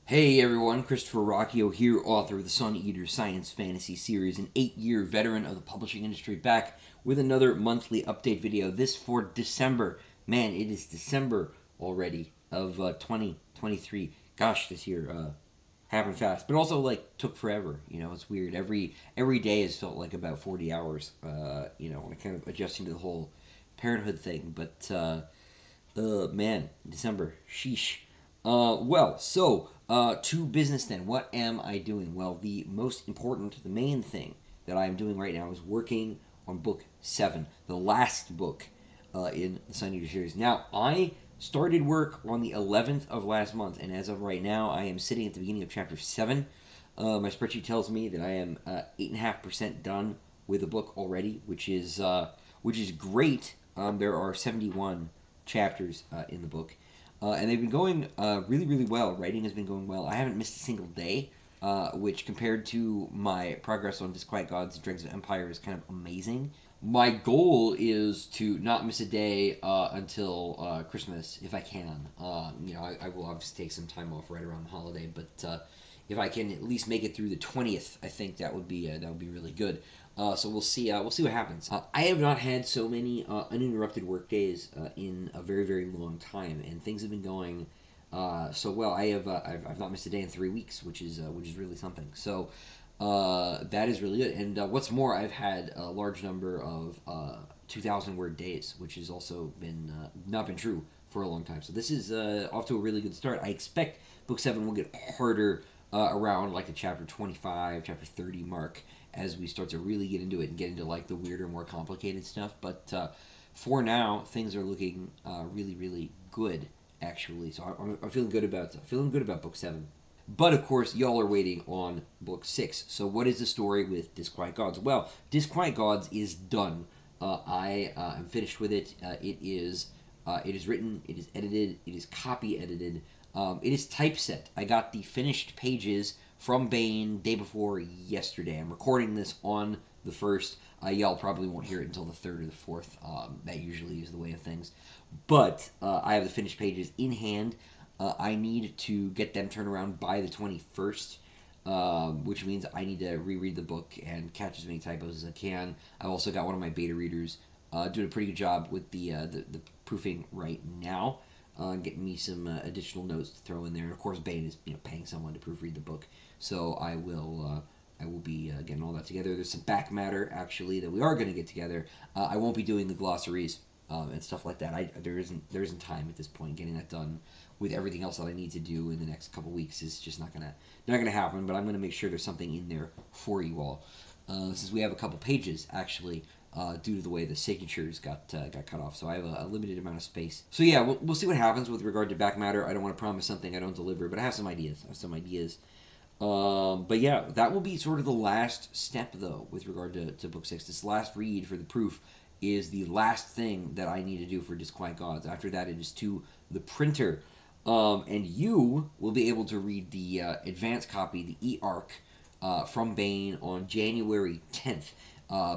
Hey everyone, Christopher Ruocchio here, author of the Sun Eater Science Fantasy series, an 8-year veteran of the publishing industry, back with another monthly update video. This for December. Man, it is December already of 2023. Gosh, this year happened fast, but also like took forever. It's weird. Every day has felt like about 40 hours. Kind of adjusting to the whole parenthood thing. But man, December, sheesh. To business then. What am I doing? Well, the most important, the main thing that I am doing right now is working on book 7, the last book in the Sun Eater series. Now, I started work on the 11th of last month, and as of right now, I am sitting at the beginning of chapter 7. My spreadsheet tells me that I am 8.5% done with the book already, which is great. There are 71 chapters in the book. And they've been going really, really well. Writing has been going well. I haven't missed a single day, which compared to my progress on Disquiet Gods and Dregs of Empire is kind of amazing. My goal is to not miss a day until Christmas, if I can. I will obviously take some time off right around the holiday, but if I can at least make it through the 20th, I think that would be really good. So we'll see. We'll see what happens. I have not had so many uninterrupted work days in a very, very long time, and things have been going so well. I've not missed a day in 3 weeks, which is really something. So that is really good. And what's more, I've had a large number of 2,000 word days, which has also been not been true for a long time. So this is off to a really good start. I expect book 7 will get harder around like the chapter 25, chapter 30 mark as we start to really get into it and get into like the weirder, more complicated stuff. But for now, things are looking really, really good actually. So I'm feeling good about book 7. But of course, y'all are waiting on book 6. So what is the story with Disquiet Gods? Well, Disquiet Gods is done. I am finished with it. It is written. It is edited. It is copy edited. It is typeset. I got the finished pages from Bane day before yesterday. I'm recording this on the 1st. Y'all probably won't hear it until the 3rd or the 4th. That usually is the way of things. But I have the finished pages in hand. I need to get them turned around by the 21st, which means I need to reread the book and catch as many typos as I can. I've also got one of my beta readers doing a pretty good job with the proofing right now. Getting me some additional notes to throw in there. And of course, Bane is paying someone to proofread the book, so I will be getting all that together. There's some back matter actually that we are going to get together. I won't be doing the glossaries and stuff like that. There isn't time at this point. Getting that done with everything else that I need to do in the next couple weeks is just not gonna happen. But I'm gonna make sure there's something in there for you all. Since we have a couple pages actually due to the way the signatures got cut off. So I have a limited amount of space. So yeah, we'll see what happens with regard to back matter. I don't want to promise something I don't deliver, but I have some ideas. But yeah, that will be sort of the last step, though, with regard to book 6. This last read for the proof is the last thing that I need to do for Disquiet Gods. After that, it is to the printer. And you will be able to read the advanced copy, the e-arc, from Bane on January 10th.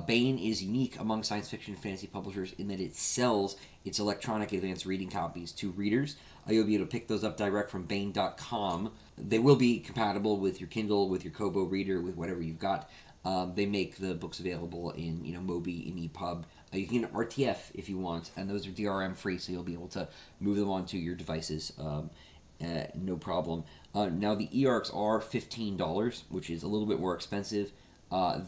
Bane is unique among science fiction and fantasy publishers in that it sells its electronic advanced reading copies to readers. You'll be able to pick those up direct from Bane.com. They will be compatible with your Kindle, with your Kobo reader, with whatever you've got. They make the books available in Mobi, in EPUB. You can get RTF if you want, and those are DRM free, so you'll be able to move them onto your devices. No problem. Now the e-arcs are $15, which is a little bit more expensive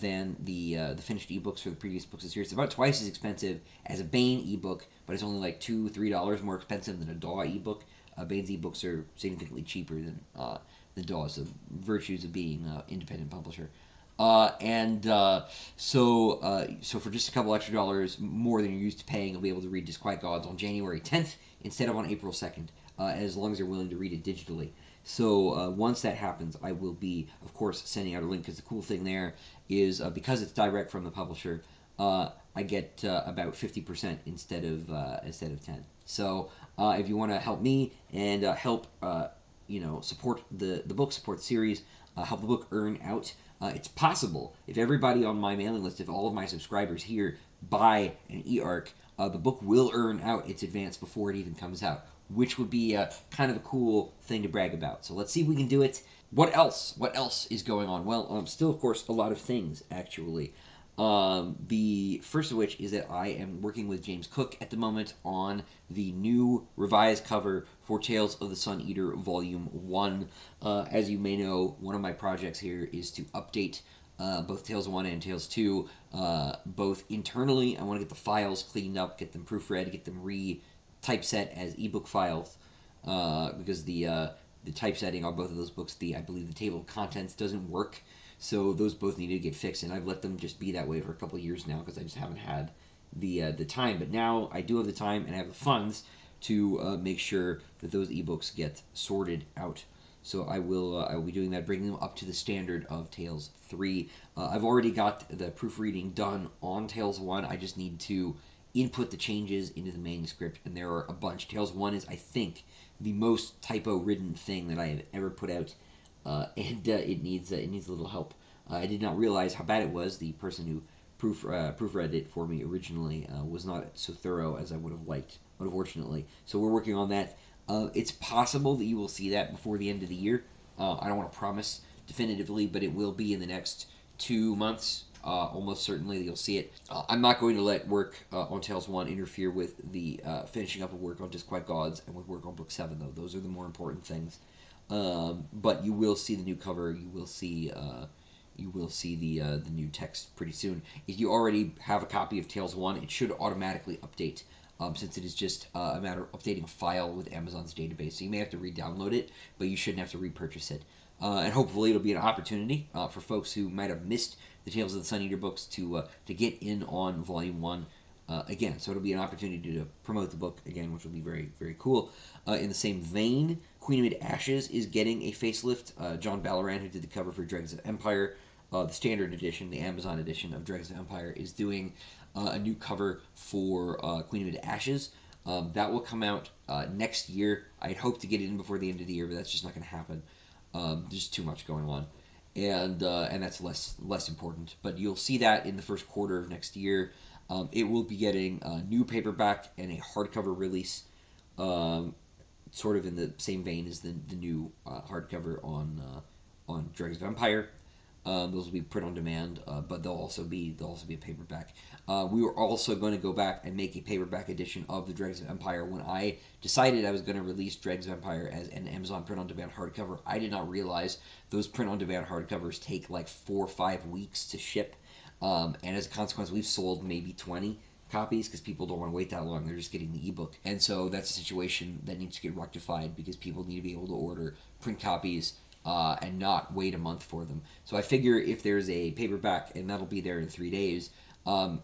than the finished ebooks for the previous books this year. It's about twice as expensive as a Bane ebook, but it's only like $2-3 more expensive than a DAW ebook. Bane's ebooks are significantly cheaper than the DAW, so virtues of being an independent publisher. So for just a couple extra dollars more than you're used to paying, you'll be able to read Disquiet Gods on January 10th instead of on April 2nd, as long as you're willing to read it digitally. So once that happens, I will be, of course, sending out a link, because the cool thing there is because it's direct from the publisher, I get about 50% instead of 10. So if you want to help me and help support the book, support the series, help the book earn out, It's possible if everybody on my mailing list, if all of my subscribers here buy an e-arc, the book will earn out its advance before it even comes out, which would be kind of a cool thing to brag about. So let's see if we can do it. What else? What else is going on? Well, still, of course, a lot of things, actually. The first of which is that I am working with James Cook at the moment on the new revised cover for Tales of the Sun Eater Volume 1. As you may know, one of my projects here is to update both Tales 1 and Tales 2, both internally. I want to get the files cleaned up, get them proofread, get them re-typeset as ebook files, because the typesetting on both of those books, I believe the table of contents doesn't work. So those both need to get fixed, and I've let them just be that way for a couple of years now because I just haven't had the time. But now I do have the time and I have the funds to make sure that those ebooks get sorted out. So I will be doing that, bringing them up to the standard of Tales 3. I've already got the proofreading done on Tales 1. I just need to input the changes into the manuscript, and there are a bunch. Tales 1 is, I think, the most typo-ridden thing that I have ever put out. And it needs a little help. I did not realize how bad it was. The person who proofread it for me originally was not so thorough as I would have liked, unfortunately. So we're working on that. It's possible that you will see that before the end of the year. I don't want to promise definitively, but it will be in the next 2 months. Almost certainly you'll see it. I'm not going to let work on Tales 1 interfere with the finishing up of work on Disquiet Gods and with work on Book 7, though. Those are the more important things. But you will see the new cover. You will see the new text pretty soon. If you already have a copy of Tales 1, it should automatically update, since it is just a matter of updating a file with Amazon's database. So you may have to re-download it, but you shouldn't have to repurchase it. And hopefully it'll be an opportunity for folks who might have missed the Tales of the Sun Eater books to get in on Volume 1 again. So it'll be an opportunity to promote the book again, which will be very, very cool. In the same vein, Queen Amid Ashes is getting a facelift. John Ballaran, who did the cover for Dregs of Empire, the standard edition, the Amazon edition of Dregs of Empire, is doing a new cover for Queen Amid Ashes. That will come out next year. I'd hope to get it in before the end of the year, but that's just not going to happen. There's too much going on, and that's less important. But you'll see that in the first quarter of next year. It will be getting a new paperback and a hardcover release, sort of in the same vein as the new hardcover on Dregs of Empire. Those will be print on demand, but they'll also be a paperback. We were also going to go back and make a paperback edition of the Dregs of Empire. When I decided I was going to release Dregs of Empire as an Amazon print on demand hardcover, I did not realize those print on demand hardcovers take like 4 or 5 weeks to ship. And as a consequence, we've sold maybe 20 copies because people don't want to wait that long. They're just getting the ebook. And so that's a situation that needs to get rectified because people need to be able to order print copies and not wait a month for them. So I figure if there's a paperback and that'll be there in 3 days,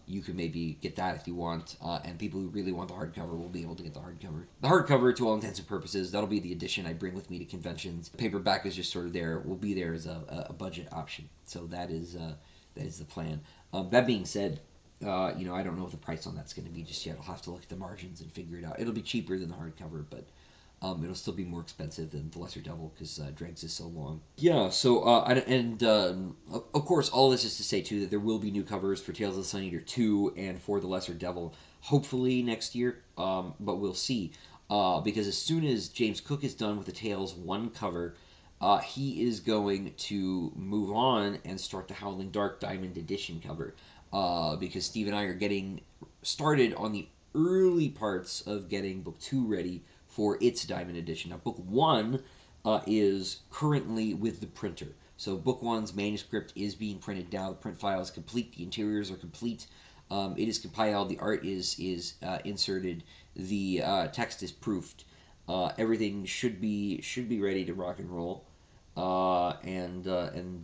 you can maybe get that if you want. And people who really want the hardcover will be able to get the hardcover. The hardcover, to all intents and purposes, that'll be the edition I bring with me to conventions. The paperback is just sort of there, will be there as a budget option. So that is the plan. That being said, I don't know what the price on that's going to be just yet. I'll have to look at the margins and figure it out. It'll be cheaper than the hardcover, but it'll still be more expensive than The Lesser Devil because Dregs is so long. Yeah, so, of course, all this is to say, too, that there will be new covers for Tales of the Sun Eater 2 and for The Lesser Devil, hopefully next year, but we'll see. Because as soon as James Cook is done with the Tales 1 cover, he is going to move on and start the Howling Dark Diamond Edition cover. Because Steve and I are getting started on the early parts of getting Book 2 ready for its Diamond Edition. Now, Book 1 is currently with the printer. So Book 1's manuscript is being printed now. The print file is complete. The interiors are complete. It is compiled. The art is inserted. The text is proofed. Everything should be ready to rock and roll. And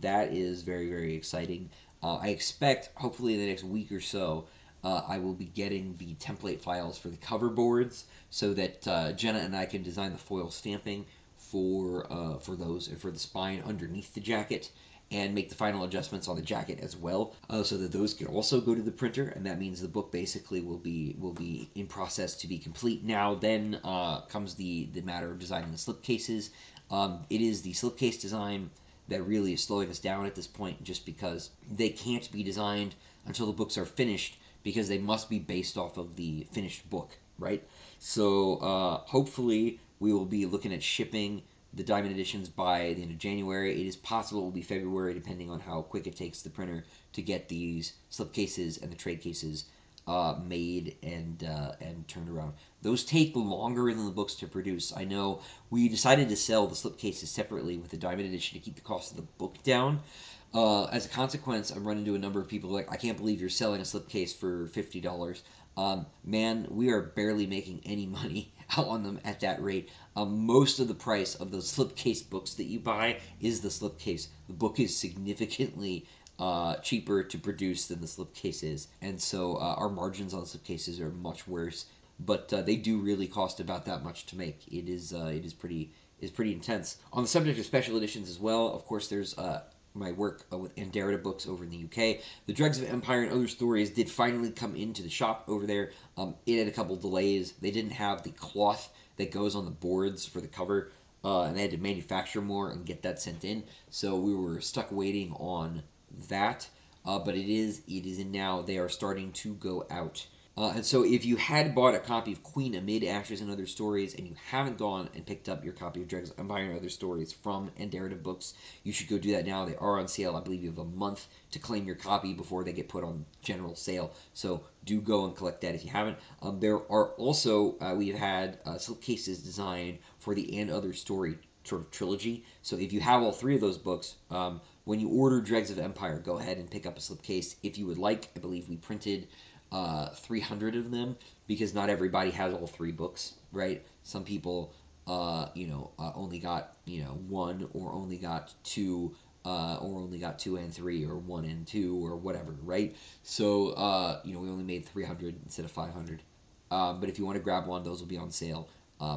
that is very, very exciting. I expect, hopefully in the next week or so, I will be getting the template files for the cover boards so that Jenna and I can design the foil stamping for those and for the spine underneath the jacket and make the final adjustments on the jacket as well, so that those can also go to the printer, and that means the book basically will be in process to be complete. Now then comes the matter of designing the slipcases. It is the slipcase design that really is slowing us down at this point, just because they can't be designed until the books are finished, because they must be based off of the finished book, right? So hopefully we will be looking at shipping the Diamond Editions by the end of January. It is possible it will be February, depending on how quick it takes the printer to get these slipcases and the trade cases made and turned around. Those take longer than the books to produce. I know we decided to sell the slipcases separately with the Diamond Edition to keep the cost of the book down. As a consequence, I'm running into a number of people like, I can't believe you're selling a slipcase for $50. Man, we are barely making any money out on them at that rate. Most of the price of those slipcase books that you buy is the slipcase. The book is significantly cheaper to produce than the slipcase is, and so our margins on slipcases are much worse. But they do really cost about that much to make. It is pretty intense. On the subject of special editions as well, of course, there's my work with Anderida Books over in the UK. The Dregs of Empire and Other Stories did finally come into the shop over there. It had a couple delays. They didn't have the cloth that goes on the boards for the cover, and they had to manufacture more and get that sent in. So we were stuck waiting on that. But it is in now. They are starting to go out. And so if you had bought a copy of Queen Amid Ashes and Other Stories and you haven't gone and picked up your copy of Dregs of Empire and Other Stories from Anderida Books, you should go do that now. They are on sale. I believe you have a month to claim your copy before they get put on general sale. So do go and collect that if you haven't. There are also, we've had slipcases designed for the And Other Story sort of trilogy. So if you have all three of those books, when you order Dregs of Empire, go ahead and pick up a slipcase if you would like. I believe we printed 300 of them, because not everybody has all three books, right? Some people, only got, one, or only got two, or only got 2 and 3, or 1 and 2, or whatever, right? So, we only made 300 instead of 500. But if you want to grab one, those will be on sale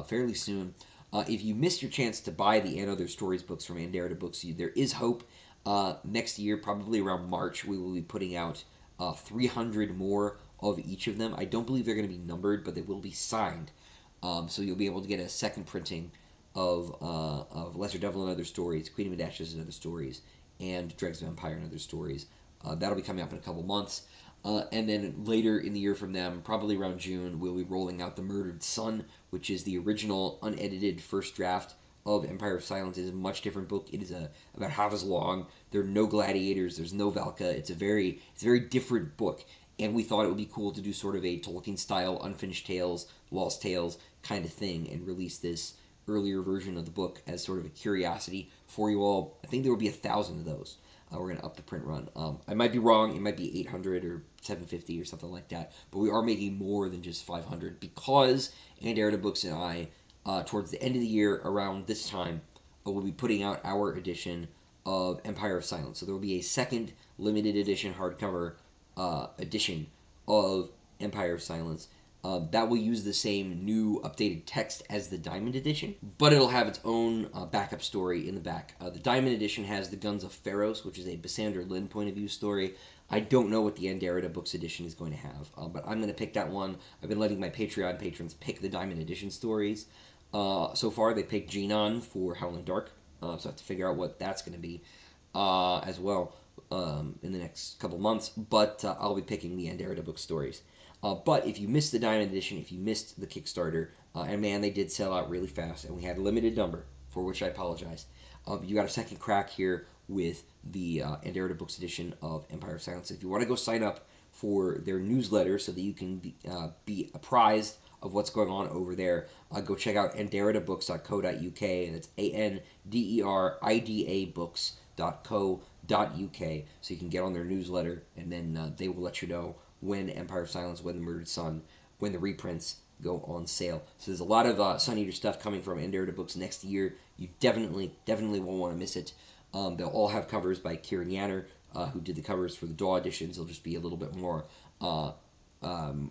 fairly soon. If you missed your chance to buy the And Other Stories books from Anderida Books, there is hope. Next year, probably around March, we will be putting out 300 more of each of them. I don't believe they're going to be numbered, but they will be signed. So you'll be able to get a second printing of Lesser Devil and Other Stories, Queen of Ashes and Other Stories, and Dregs of Empire and Other Stories. That'll be coming up in a couple months. And then later in the year from them, probably around June, we'll be rolling out The Murdered Son, which is the original unedited first draft of Empire of Silence. It is a much different book. It is about half as long. There are no gladiators. There's no Valka. It's a very different book. And we thought it would be cool to do sort of a Tolkien-style Unfinished Tales, Lost Tales kind of thing, and release this earlier version of the book as sort of a curiosity for you all. I think there will be 1,000 of those. We're going to up the print run. I might be wrong. It might be 800 or 750 or something like that. But we are making more than just 500, because Anderida Books and I, towards the end of the year, around this time, we'll be putting out our edition of Empire of Silence. So there will be a second limited edition hardcover edition of Empire of Silence. That will use the same new updated text as the Diamond Edition, but it'll have its own backup story in the back. The Diamond Edition has the Guns of Pharos, which is a Bassander Lin point of view story. I don't know what the Anderida Books edition is going to have, but I'm going to pick that one. I've been letting my Patreon patrons pick the Diamond Edition stories. So far, they picked Genon for Howling Dark, so I have to figure out what that's going to be as well in the next couple months, but I'll be picking the Anderida Book stories. But if you missed the Diamond Edition, if you missed the Kickstarter, and man, they did sell out really fast, and we had a limited number, for which I apologize. You got a second crack here with the Anderida Books edition of Empire of Silence. If you want to go sign up for their newsletter so that you can be apprised of what's going on over there, go check out anderidabooks.co.uk, and it's ANDERIDA books.co.uk, so you can get on their newsletter, and then they will let you know when Empire of Silence, when The Murdered Son, when the reprints go on sale. So there's a lot of Sun Eater stuff coming from Anderida Books next year. You definitely won't want to miss it. They'll all have covers by Kieran Yanner, who did the covers for the DAW editions. They'll just be a little bit more prime.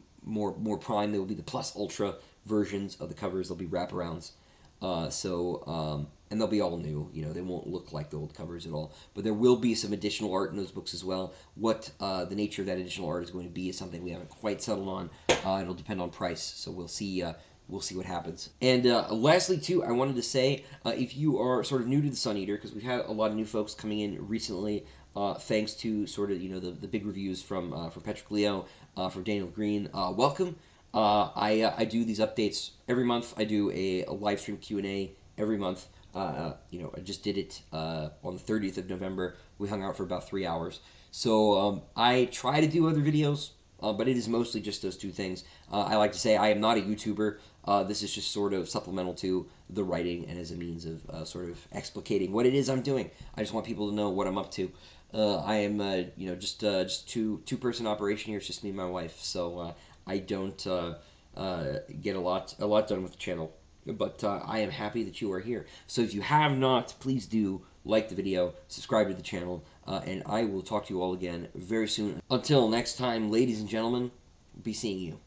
They will be the Plus Ultra versions of the covers. They'll be wraparounds. And they'll be all new. They won't look like the old covers at all. But there will be some additional art in those books as well. What the nature of that additional art is going to be is something we haven't quite settled on. It'll depend on price. So we'll see we'll see what happens. And lastly, too, I wanted to say, if you are sort of new to the Sun Eater, because we've had a lot of new folks coming in recently, thanks to sort of the big reviews from Patrick Leo, from Daniel Green. Welcome. I do these updates every month. I do a live stream Q&A every month. I just did it on the 30th of November. We hung out for about 3 hours. So I try to do other videos, but it is mostly just those two things. I like to say I am not a YouTuber. This is just sort of supplemental to the writing and as a means of sort of explicating what it is I'm doing. I just want people to know what I'm up to. I am, just two-person operation here. It's just me and my wife, so I don't get a lot done with the channel. But I am happy that you are here. So if you have not, please do like the video, subscribe to the channel, and I will talk to you all again very soon. Until next time, ladies and gentlemen, be seeing you.